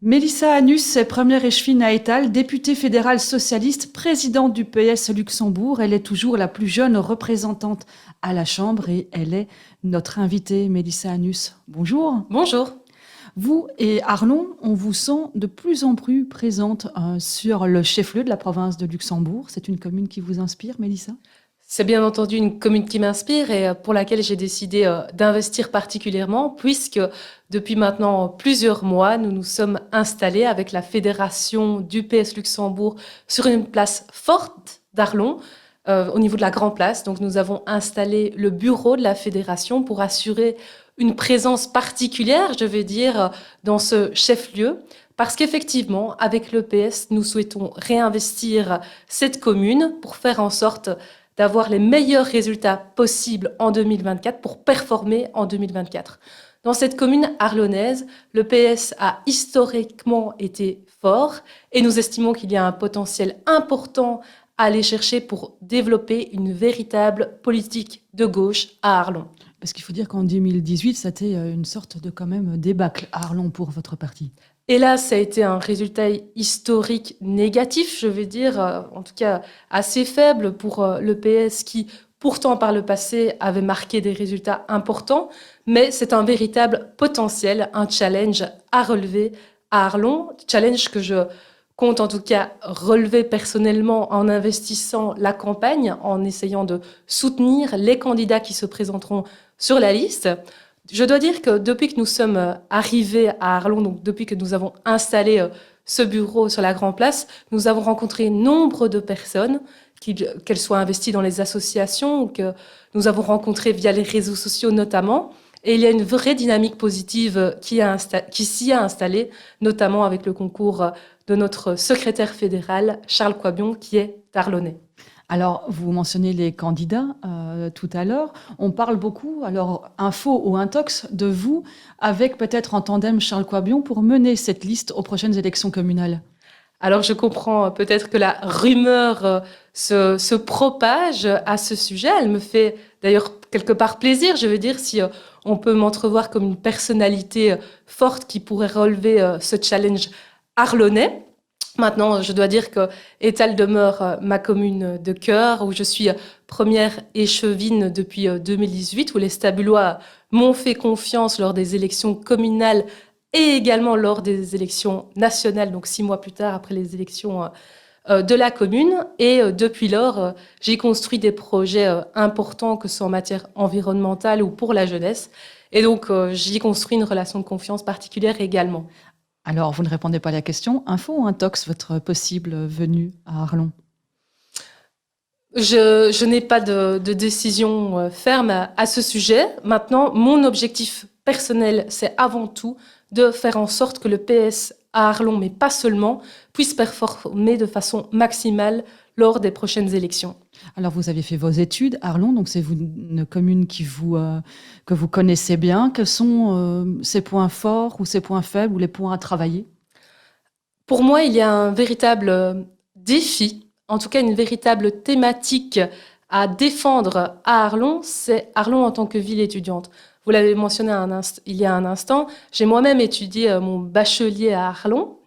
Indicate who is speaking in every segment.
Speaker 1: Mélissa Hanus est première échevine à Étal, députée fédérale socialiste, présidente du PS Luxembourg. Elle est toujours la plus jeune représentante à la Chambre et elle est notre invitée, Mélissa Hanus. Bonjour.
Speaker 2: Bonjour.
Speaker 1: Vous et Arlon, on vous sent de plus en plus présente sur le chef-lieu de la province de Luxembourg. C'est une commune qui vous inspire, Mélissa?
Speaker 2: C'est bien entendu une commune qui m'inspire et pour laquelle j'ai décidé d'investir particulièrement, puisque depuis maintenant plusieurs mois, nous nous sommes installés avec la fédération du PS Luxembourg sur une place forte d'Arlon, au niveau de la Grand Place. Donc nous avons installé le bureau de la fédération pour assurer une présence particulière, je vais dire, dans ce chef-lieu. Parce qu'effectivement, avec le PS, nous souhaitons réinvestir cette commune pour faire en sorte d'avoir les meilleurs résultats possibles en 2024 pour performer en 2024. Dans cette commune arlonnaise, le PS a historiquement été fort et nous estimons qu'il y a un potentiel important à aller chercher pour développer une véritable politique de gauche à Arlon.
Speaker 1: Parce qu'il faut dire qu'en 2018, c'était une sorte de quand même débâcle à Arlon pour votre parti.
Speaker 2: Et là, ça a été un résultat historique négatif, je vais dire, en tout cas assez faible pour le PS qui, pourtant par le passé, avait marqué des résultats importants. Mais c'est un véritable potentiel, un challenge à relever à Arlon, challenge que je compte en tout cas relever personnellement en investissant la campagne, en essayant de soutenir les candidats qui se présenteront sur la liste. Je dois dire que depuis que nous sommes arrivés à Arlon, donc depuis que nous avons installé ce bureau sur la Grand Place, nous avons rencontré nombre de personnes, qu'elles soient investies dans les associations ou que nous avons rencontrées via les réseaux sociaux notamment. Et il y a une vraie dynamique positive qui s'y a installée, notamment avec le concours de notre secrétaire fédéral, Charles Coibion, qui est arlonnais.
Speaker 1: Alors, vous mentionnez les candidats tout à l'heure. On parle beaucoup, alors info ou intox, de vous, avec peut-être en tandem Charles Coibion pour mener cette liste aux prochaines élections communales.
Speaker 2: Alors, je comprends peut-être que la rumeur se propage à ce sujet. Elle me fait d'ailleurs quelque part plaisir. Je veux dire, si on peut m'entrevoir comme une personnalité forte qui pourrait relever ce challenge arlonnais. Maintenant, je dois dire que Étal demeure ma commune de cœur, où je suis première échevine depuis 2018, où les Stabulois m'ont fait confiance lors des élections communales et également lors des élections nationales, donc 6 mois plus tard, après les élections de la commune. Et depuis lors, j'ai construit des projets importants, que ce soit en matière environnementale ou pour la jeunesse. Et donc, j'y construis une relation de confiance particulière également.
Speaker 1: Alors, vous ne répondez pas à la question. Info ou intox, votre possible venue à Arlon?
Speaker 2: Je n'ai pas de décision ferme à ce sujet. Maintenant, mon objectif personnel, c'est avant tout de faire en sorte que le PS à Arlon, mais pas seulement, puisse performer de façon maximale lors des prochaines élections.
Speaker 1: Alors, vous avez fait vos études à Arlon, donc c'est une commune que vous connaissez bien. Quels sont ses points forts ou ses points faibles ou les points à travailler?
Speaker 2: Pour moi, il y a un véritable défi, en tout cas une véritable thématique à défendre à Arlon, c'est Arlon en tant que ville étudiante. Vous l'avez mentionné il y a un instant, j'ai moi-même étudié mon bachelier à Arlon,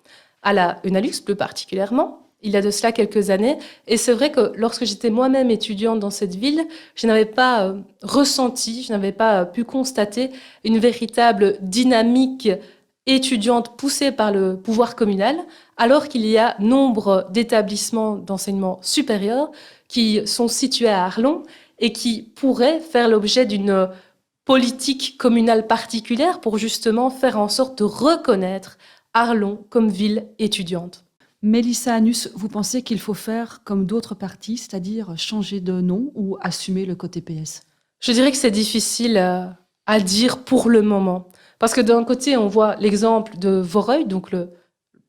Speaker 2: à la Unalux plus particulièrement, il y a de cela quelques années. Et c'est vrai que lorsque j'étais moi-même étudiante dans cette ville, je n'avais pas ressenti, je n'avais pas pu constater une véritable dynamique étudiante poussée par le pouvoir communal, alors qu'il y a nombre d'établissements d'enseignement supérieur qui sont situés à Arlon et qui pourraient faire l'objet d'une politique communale particulière pour justement faire en sorte de reconnaître Arlon comme ville étudiante.
Speaker 1: Mélissa Hanus, vous pensez qu'il faut faire comme d'autres partis, c'est-à-dire changer de nom ou assumer le côté PS?
Speaker 2: Je dirais que c'est difficile à dire pour le moment. Parce que d'un côté, on voit l'exemple de Voreuil, donc le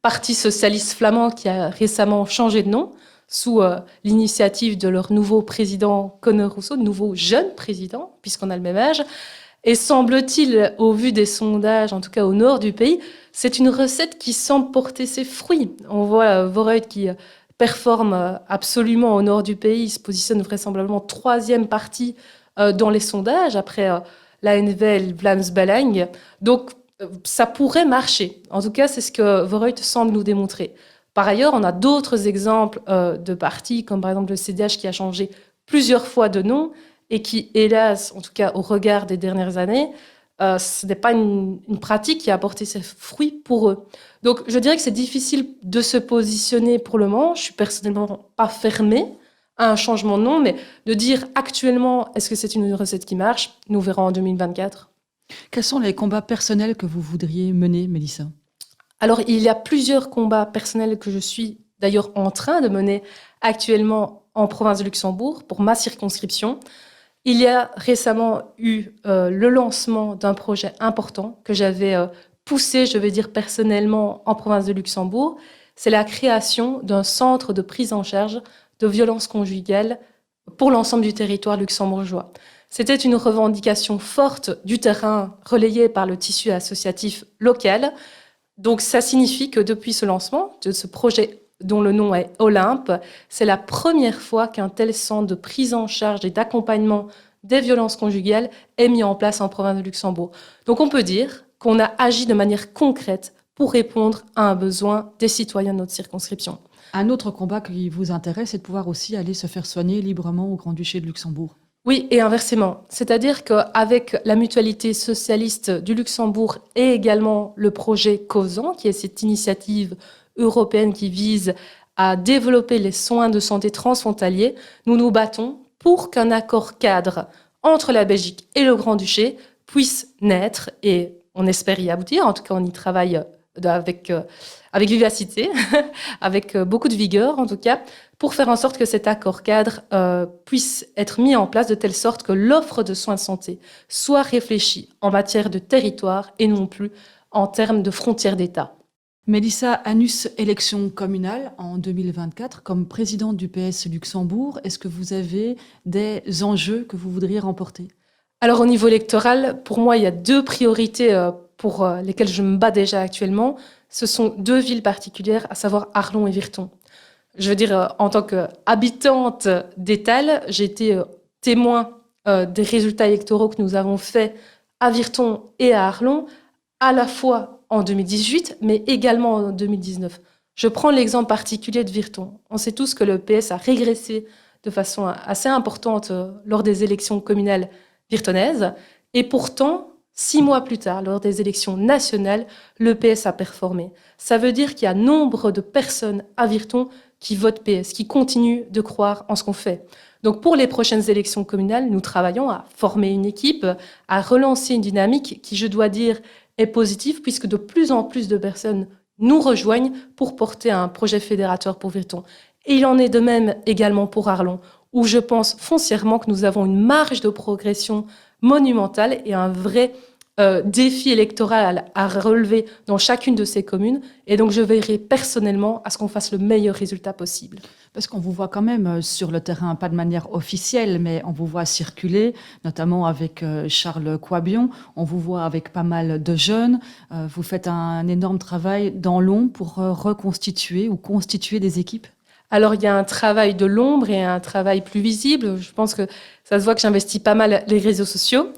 Speaker 2: Parti socialiste flamand qui a récemment changé de nom sous l'initiative de leur nouveau président Conor Rousseau, nouveau jeune président, puisqu'on a le même âge. Et semble-t-il, au vu des sondages, en tout cas au nord du pays, c'est une recette qui semble porter ses fruits. On voit Voreuil qui performe absolument au nord du pays, il se positionne vraisemblablement troisième parti dans les sondages, après la NVL Vlaams Belang. Donc, ça pourrait marcher. En tout cas, c'est ce que Voreut semble nous démontrer. Par ailleurs, on a d'autres exemples de partis, comme par exemple le CDH qui a changé plusieurs fois de nom et qui, hélas, en tout cas au regard des dernières années, ce n'est pas une pratique qui a apporté ses fruits pour eux. Donc, je dirais que c'est difficile de se positionner pour le moment. Je suis personnellement pas fermée à un changement de nom, mais de dire actuellement, est-ce que c'est une recette qui marche? Nous verrons en 2024.
Speaker 1: Quels sont les combats personnels que vous voudriez mener, Mélissa?
Speaker 2: Alors, il y a plusieurs combats personnels que je suis d'ailleurs en train de mener actuellement en province de Luxembourg pour ma circonscription. Il y a récemment eu le lancement d'un projet important que j'avais poussé, je vais dire personnellement, en province de Luxembourg. C'est la création d'un centre de prise en charge de violences conjugales pour l'ensemble du territoire luxembourgeois. C'était une revendication forte du terrain relayée par le tissu associatif local. Donc ça signifie que depuis ce lancement de ce projet dont le nom est Olympe, c'est la première fois qu'un tel centre de prise en charge et d'accompagnement des violences conjugales est mis en place en province de Luxembourg. Donc on peut dire qu'on a agi de manière concrète pour répondre à un besoin des citoyens de notre circonscription.
Speaker 1: Un autre combat qui vous intéresse, c'est de pouvoir aussi aller se faire soigner librement au Grand-Duché de Luxembourg.
Speaker 2: Oui, et inversement. C'est-à-dire qu'avec la mutualité socialiste du Luxembourg et également le projet CAUSAN, qui est cette initiative européenne qui vise à développer les soins de santé transfrontaliers, nous nous battons pour qu'un accord cadre entre la Belgique et le Grand-Duché puisse naître, et on espère y aboutir. En tout cas, on y travaille avec vivacité, avec beaucoup de vigueur en tout cas, pour faire en sorte que cet accord cadre puisse être mis en place de telle sorte que l'offre de soins de santé soit réfléchie en matière de territoire et non plus en termes de frontières d'État.
Speaker 1: Mélissa Annus, élection communale en 2024, comme présidente du PS Luxembourg, est-ce que vous avez des enjeux que vous voudriez remporter?
Speaker 2: Alors au niveau électoral, pour moi, il y a deux priorités pour lesquelles je me bats déjà actuellement. Ce sont deux villes particulières, à savoir Arlon et Virton. Je veux dire, en tant qu'habitante d'Étal, j'ai été témoin des résultats électoraux que nous avons faits à Virton et à Arlon, à la fois en 2018, mais également en 2019. Je prends l'exemple particulier de Virton. On sait tous que le PS a régressé de façon assez importante lors des élections communales virtonaises. Et pourtant, 6 mois plus tard, lors des élections nationales, le PS a performé. Ça veut dire qu'il y a nombre de personnes à Virton qui votent PS, qui continuent de croire en ce qu'on fait. Donc pour les prochaines élections communales, nous travaillons à former une équipe, à relancer une dynamique qui, je dois dire, est positive, puisque de plus en plus de personnes nous rejoignent pour porter un projet fédérateur pour Virton. Et il en est de même également pour Arlon, où je pense foncièrement que nous avons une marge de progression monumentale et un vrai défi électoral à relever dans chacune de ces communes. Et donc, je veillerai personnellement à ce qu'on fasse le meilleur résultat possible.
Speaker 1: Parce qu'on vous voit quand même sur le terrain, pas de manière officielle, mais on vous voit circuler, notamment avec Charles Coibion. On vous voit avec pas mal de jeunes. Vous faites un énorme travail dans l'ombre pour reconstituer ou constituer des équipes.
Speaker 2: Alors, il y a un travail de l'ombre et un travail plus visible. Je pense que ça se voit que j'investis pas mal les réseaux sociaux,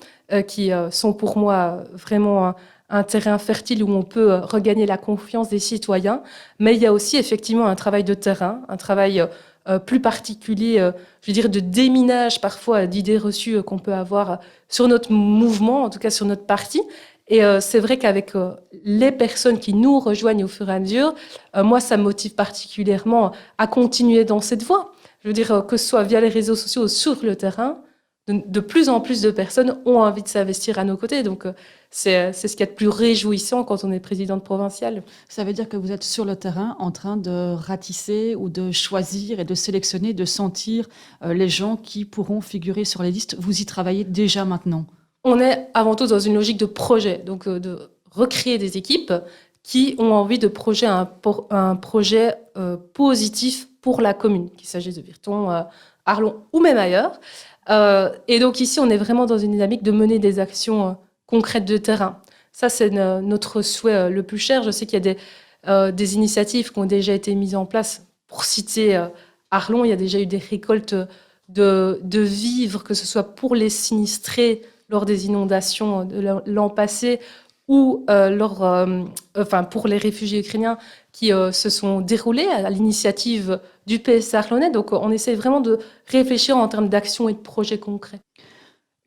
Speaker 2: qui sont pour moi vraiment un terrain fertile où on peut regagner la confiance des citoyens. Mais il y a aussi effectivement un travail de terrain, un travail plus particulier, je veux dire, de déminage parfois d'idées reçues qu'on peut avoir sur notre mouvement, en tout cas sur notre parti. Et c'est vrai qu'avec les personnes qui nous rejoignent au fur et à mesure, moi, ça me motive particulièrement à continuer dans cette voie. Je veux dire, que ce soit via les réseaux sociaux ou sur le terrain, de plus en plus de personnes ont envie de s'investir à nos côtés. Donc, c'est ce qu'il y a de plus réjouissant quand on est présidente provinciale.
Speaker 1: Ça veut dire que vous êtes sur le terrain en train de ratisser ou de choisir et de sélectionner, de sentir les gens qui pourront figurer sur les listes. Vous y travaillez déjà maintenant.
Speaker 2: On est avant tout dans une logique de projet, donc de recréer des équipes qui ont envie de projeter un projet positif pour la commune, qu'il s'agisse de Virton, Arlon ou même ailleurs. Et donc ici, on est vraiment dans une dynamique de mener des actions concrètes de terrain. Ça, c'est notre souhait le plus cher. Je sais qu'il y a des initiatives qui ont déjà été mises en place. Pour citer Arlon, il y a déjà eu des récoltes de vivres, que ce soit pour les sinistrés lors des inondations de l'an passé, ou pour les réfugiés ukrainiens qui se sont déroulés à l'initiative du PS Arlonnais. Donc on essaie vraiment de réfléchir en termes d'action et de projets concrets.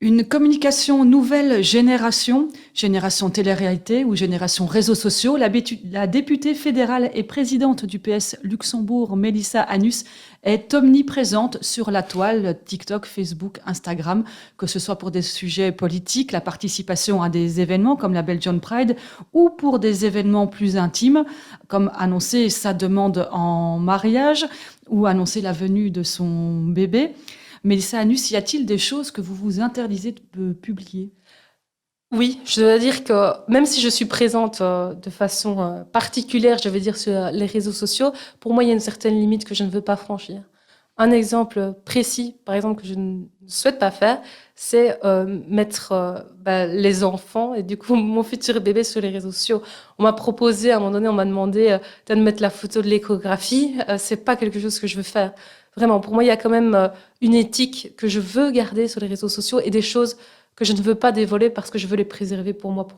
Speaker 1: Une communication nouvelle génération, génération télé-réalité ou génération réseaux sociaux. La députée fédérale et présidente du PS Luxembourg, Mélissa Annus, est omniprésente sur la toile TikTok, Facebook, Instagram, que ce soit pour des sujets politiques, la participation à des événements comme la Belgian Pride, ou pour des événements plus intimes, comme annoncer sa demande en mariage ou annoncer la venue de son bébé. Mélissa Annus, y a-t-il des choses que vous vous interdisez de publier?
Speaker 2: Oui, je dois dire que même si je suis présente de façon particulière, je vais dire sur les réseaux sociaux, pour moi, il y a une certaine limite que je ne veux pas franchir. Un exemple précis, par exemple, que je ne souhaite pas faire, c'est mettre les enfants et du coup mon futur bébé sur les réseaux sociaux. On m'a proposé, à un moment donné, on m'a demandé de mettre la photo de l'échographie. C'est pas quelque chose que je veux faire. Vraiment, pour moi, il y a quand même une éthique que je veux garder sur les réseaux sociaux et des choses que je ne veux pas dévoiler parce que je veux les préserver pour moi,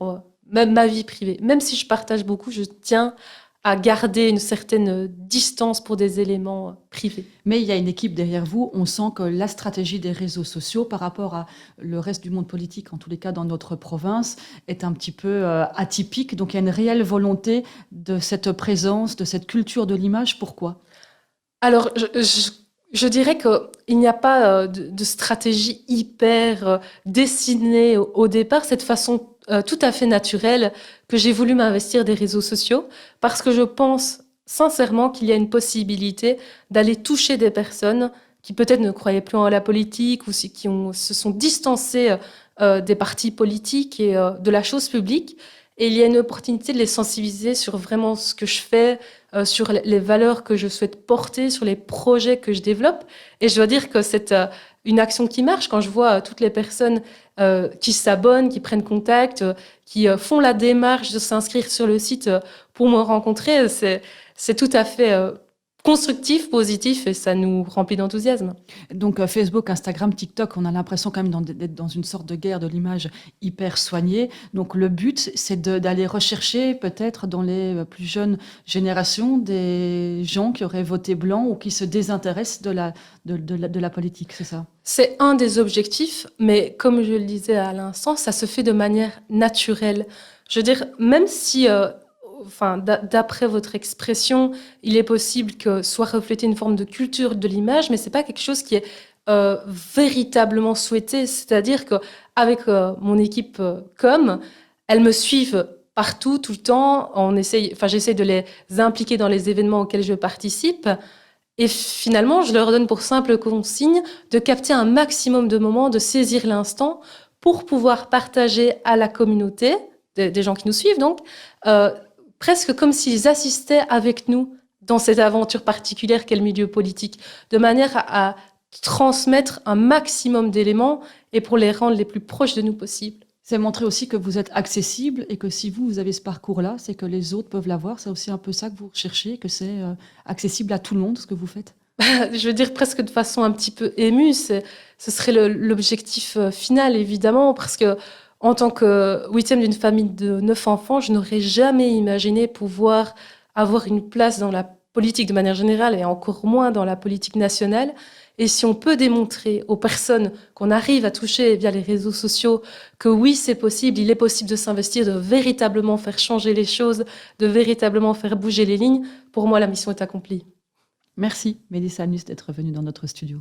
Speaker 2: même ma vie privée. Même si je partage beaucoup, je tiens à garder une certaine distance pour des éléments privés.
Speaker 1: Mais il y a une équipe derrière vous. On sent que la stratégie des réseaux sociaux par rapport à le reste du monde politique, en tous les cas dans notre province, est un petit peu atypique. Donc il y a une réelle volonté de cette présence, de cette culture de l'image. Pourquoi?
Speaker 2: Alors, je dirais qu'il n'y a pas de stratégie hyper dessinée au départ, cette façon tout à fait naturelle que j'ai voulu m'investir des réseaux sociaux, parce que je pense sincèrement qu'il y a une possibilité d'aller toucher des personnes qui peut-être ne croyaient plus en la politique ou se sont distancées des partis politiques et de la chose publique. Et il y a une opportunité de les sensibiliser sur vraiment ce que je fais, sur les valeurs que je souhaite porter, sur les projets que je développe. Et je dois dire que c'est une action qui marche quand je vois toutes les personnes qui s'abonnent, qui prennent contact, qui font la démarche de s'inscrire sur le site pour me rencontrer. C'est tout à fait constructif, positif et ça nous remplit d'enthousiasme.
Speaker 1: Donc Facebook, Instagram, TikTok, on a l'impression quand même d'être dans une sorte de guerre de l'image hyper soignée. Donc le but, c'est d'aller rechercher peut-être dans les plus jeunes générations des gens qui auraient voté blanc ou qui se désintéressent de la politique, c'est ça?
Speaker 2: C'est un des objectifs, mais comme je le disais à l'instant, ça se fait de manière naturelle. Je veux dire, même si d'après votre expression, il est possible que soit reflétée une forme de culture de l'image, mais c'est pas quelque chose qui est véritablement souhaité. C'est-à-dire qu'avec mon équipe elles me suivent partout, tout le temps. J'essaie de les impliquer dans les événements auxquels je participe. Et finalement, je leur donne pour simple consigne de capter un maximum de moments, de saisir l'instant pour pouvoir partager à la communauté, des gens qui nous suivent donc, presque comme s'ils assistaient avec nous dans cette aventure particulière qu'est le milieu politique, de manière à transmettre un maximum d'éléments et pour les rendre les plus proches de nous possible.
Speaker 1: C'est montrer aussi que vous êtes accessible et que si vous avez ce parcours-là, c'est que les autres peuvent l'avoir. C'est aussi un peu ça que vous recherchez, que c'est accessible à tout le monde, ce que vous faites?
Speaker 2: Je veux dire presque de façon un petit peu émue, ce serait l'objectif final, évidemment, parce que en tant que huitième d'une famille de 9 enfants, je n'aurais jamais imaginé pouvoir avoir une place dans la politique de manière générale et encore moins dans la politique nationale. Et si on peut démontrer aux personnes qu'on arrive à toucher via les réseaux sociaux que oui, c'est possible, il est possible de s'investir, de véritablement faire changer les choses, de véritablement faire bouger les lignes, pour moi, la mission est accomplie.
Speaker 1: Merci, Mélissa Annus, d'être venue dans notre studio.